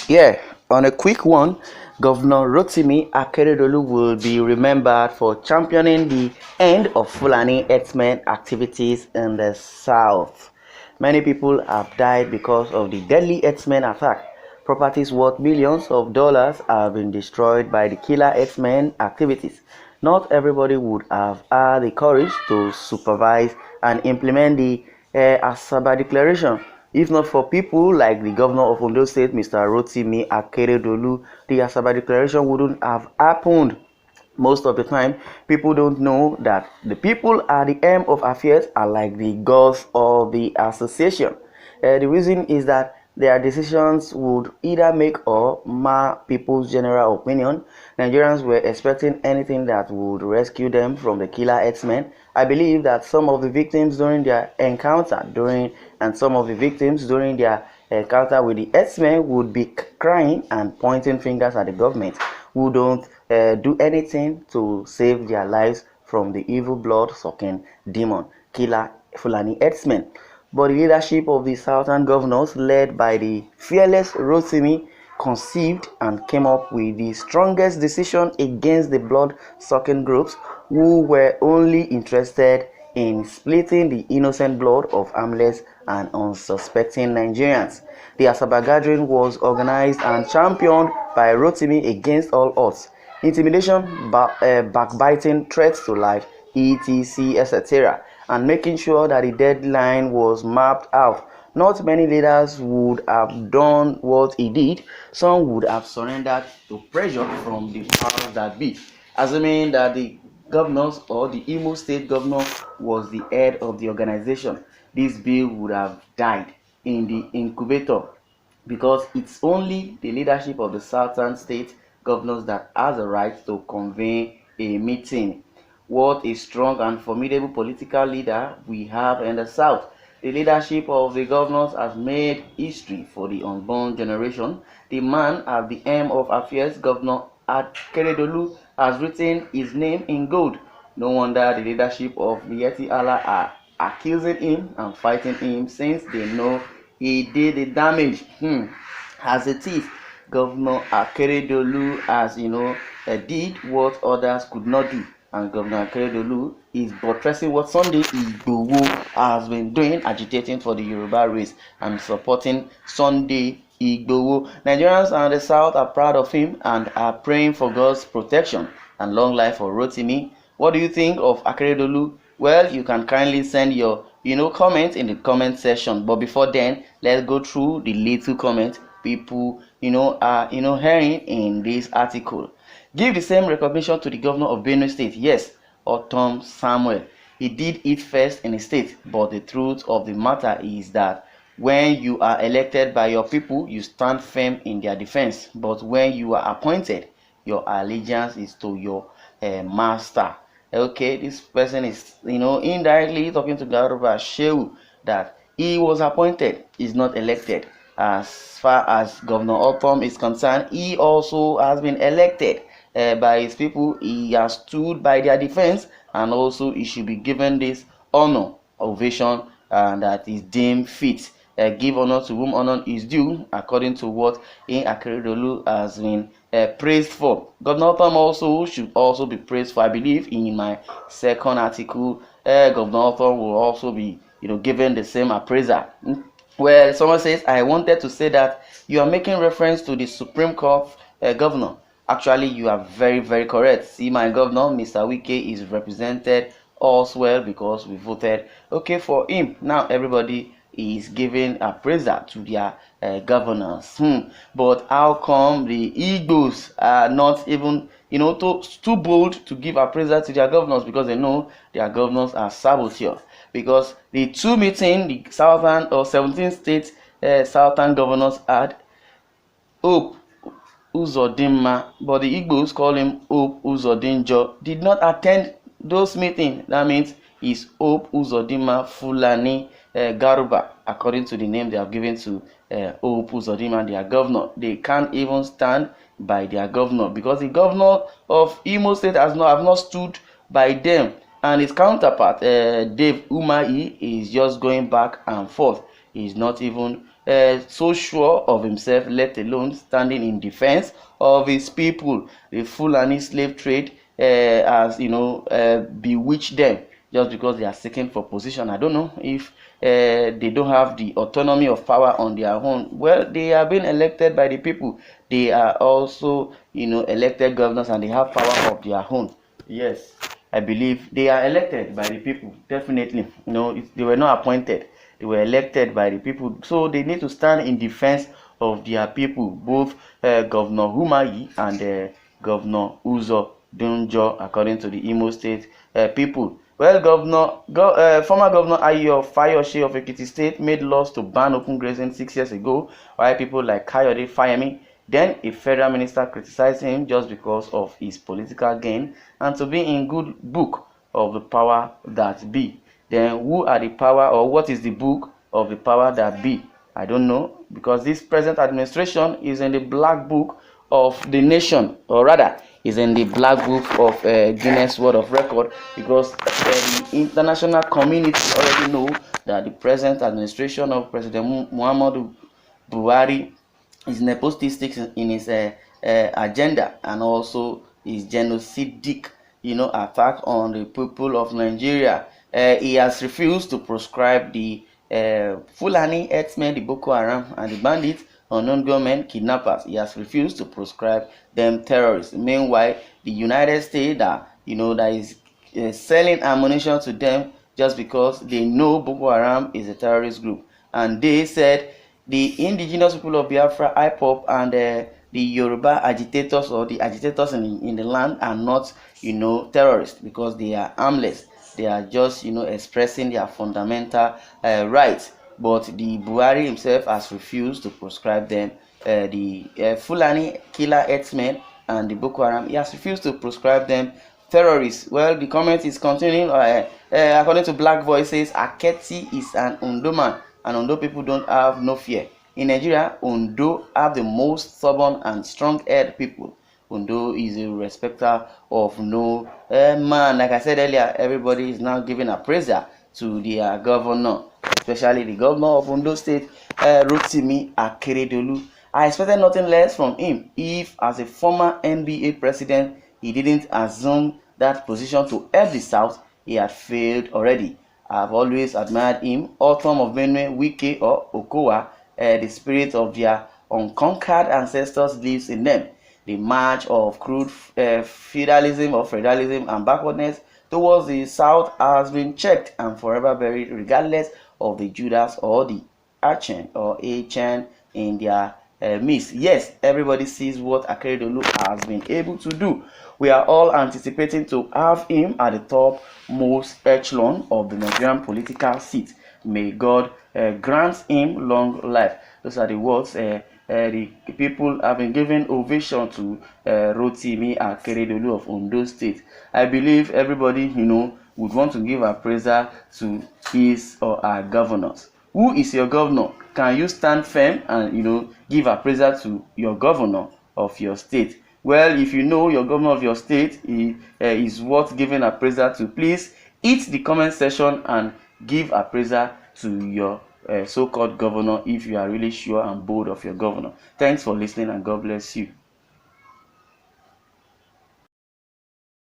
Yeah, on a quick one, Governor Rotimi Akeredolu will be remembered for championing the end of Fulani herdsmen activities in the south. Many people have died because of the deadly herdsmen attack. Properties worth millions of dollars have been destroyed by the killer herdsmen activities. Not everybody would have had the courage to supervise and implement the Asaba Declaration. If not for people like the governor of Ondo State, Mr. Rotimi Akeredolu, the Asaba Declaration wouldn't have happened. Most of the time, people don't know that the people at the end of affairs are like the gods of the association. The reason is that their decisions would either make or mar people's general opinion. Nigerians were expecting anything that would rescue them from the killer herdsmen. I believe that some of the victims during their encounter during their encounter with the herdsmen would be crying and pointing fingers at the government who don't do anything to save their lives from the evil blood-sucking demon killer Fulani herdsmen. But the leadership of the southern governors, led by the fearless Rotimi, conceived and came up with the strongest decision against the blood-sucking groups who were only interested in splitting the innocent blood of harmless and unsuspecting Nigerians. The Asaba gathering was organized and championed by Rotimi against all odds. Intimidation, backbiting, threats to life, etc., etc., and making sure that the deadline was mapped out. Not many leaders would have done what he did. Some would have surrendered to pressure from the powers that be, assuming that the governors or the Imo State governor was the head of the organization. This bill would have died in the incubator because it's only the leadership of the southern state governors that has the right to convene a meeting. What a strong and formidable political leader we have in the south. The leadership of the governors has made history for the unborn generation. The man at the helm of affairs, Governor Akeredolu, has written his name in gold. No wonder the leadership of Yeti Allah are accusing him and fighting him since they know he did the damage. As it is, Governor Akeredolu has, did what others could not do, and Governor Akeredolu is buttressing what Sunday Igboho has been doing, agitating for the Yoruba race and supporting Sunday Igboho. Nigerians and the South are proud of him and are praying for God's protection and long life for Rotimi. What do you think of Akeredolu? Well, you can kindly send your comment in the comment section. But before then, let's go through the little comments people are hearing in this article. Give the same recognition to the governor of Benue State. Yes, Otom Samuel. He did it first in the state, but the truth of the matter is that when you are elected by your people, you stand firm in their defense. But when you are appointed, your allegiance is to your master. Okay, this person is indirectly talking to Garuba Shehu that he was appointed, is not elected. As far as Governor Otom is concerned, he also has been elected by his people. He has stood by their defense, and also he should be given this honor, ovation, that is deemed fit. Give honor to whom honor is due, according to what Akeredolu has been praised for. Governor Otom also should also be praised for. I believe in my second article, Governor Otom will also be given the same appraisal. Well, someone says, I wanted to say that you are making reference to the Supreme Court governor. Actually, you are very, very correct. See, my governor, Mr. Wike, is represented elsewhere because we voted for him. Now, everybody is giving appraisal to their governors. But how come the Igbos are not even too bold to give appraisal to their governors? Because they know their governors are saboteurs. Because the two meetings the southern or 17 states southern governors had, Hope Uzodinma, but the Igbos call him Hope Uzodinjo, did not attend those meetings. That means it's Hope Uzodinma Fulani Garuba, according to the name they have given to Hope Uzodinma, their governor. They can't even stand by their governor because the governor of Imo State have not stood by them, and his counterpart Dave Umahi is just going back and forth. He is not even so sure of himself, let alone standing in defense of his people. The Fulani slave trade has, bewitched them just because they are seeking for position. I don't know if they don't have the autonomy of power on their own. Well, they are being elected by the people. They are also, elected governors, and they have power of their own. Yes, I believe they are elected by the people. Definitely, they were not appointed. They were elected by the people, so they need to stand in defense of their people. Both Governor Humayi and Governor Uzo Dunjo, according to the Imo State people. Well, former Governor Ayo Fayose of Ekiti State made laws to ban open grazing 6 years ago, while people like Kayode Fayemi, then a federal minister, criticized him just because of his political gain and to be in good book of the power that be. Then who are the power, or what is the book of the power that be? I don't know, because this present administration is in the black book of the nation, or rather is in the black book of Guinness World of Record, because the international community already know that the present administration of President Muhammadu Buhari is nepotistic in his agenda, and also his genocidal attack on the people of Nigeria. He has refused to proscribe the Fulani herdsmen, the Boko Haram and the bandits, unknown gunmen, kidnappers. He has refused to proscribe them terrorists. Meanwhile, the United States that is selling ammunition to them just because they know Boko Haram is a terrorist group, and they said the indigenous people of Biafra, IPOB, and the Yoruba agitators, or the agitators in the land, are not terrorists, because they are harmless. They are just expressing their fundamental rights. But the Buhari himself has refused to proscribe them. The Fulani killer herdsmen and the Boko Haram, he has refused to proscribe them terrorists. Well, the comment is continuing. According to Black Voices, Aketi is an Ondo man, and Ondo people don't have no fear. In Nigeria, Ondo have the most stubborn and strong-haired people. Ondo is a respecter of no man. Like I said earlier, everybody is now giving appraisal to their governor, especially the governor of Ondo State, Rotimi Akeredolu. I expected nothing less from him if, as a former NBA president, he didn't assume that position to help the South. He had failed already. I've always admired him. Autumn of Benue, Wike or Okowa, the spirit of their unconquered ancestors lives in them. The march of crude feudalism or federalism and backwardness towards the South has been checked and forever buried, regardless of the Judas or the Achan or Achan in their midst. Yes, everybody sees what Akeredolu has been able to do. We are all anticipating to have him at the top most echelon of the Nigerian political seat. May God grant him long life. Those are the words the people have been giving ovation to Rotimi Akeredolu of Ondo State. I believe everybody would want to give appraisal to his or her governors. Who is your governor? Can you stand firm and give appraisal to your governor of your state? Well, if you know your governor of your state is worth giving appraisal to, please hit the comment section and give appraisal to your so-called governor if you are really sure and bold of your governor. Thanks for listening, and God bless you.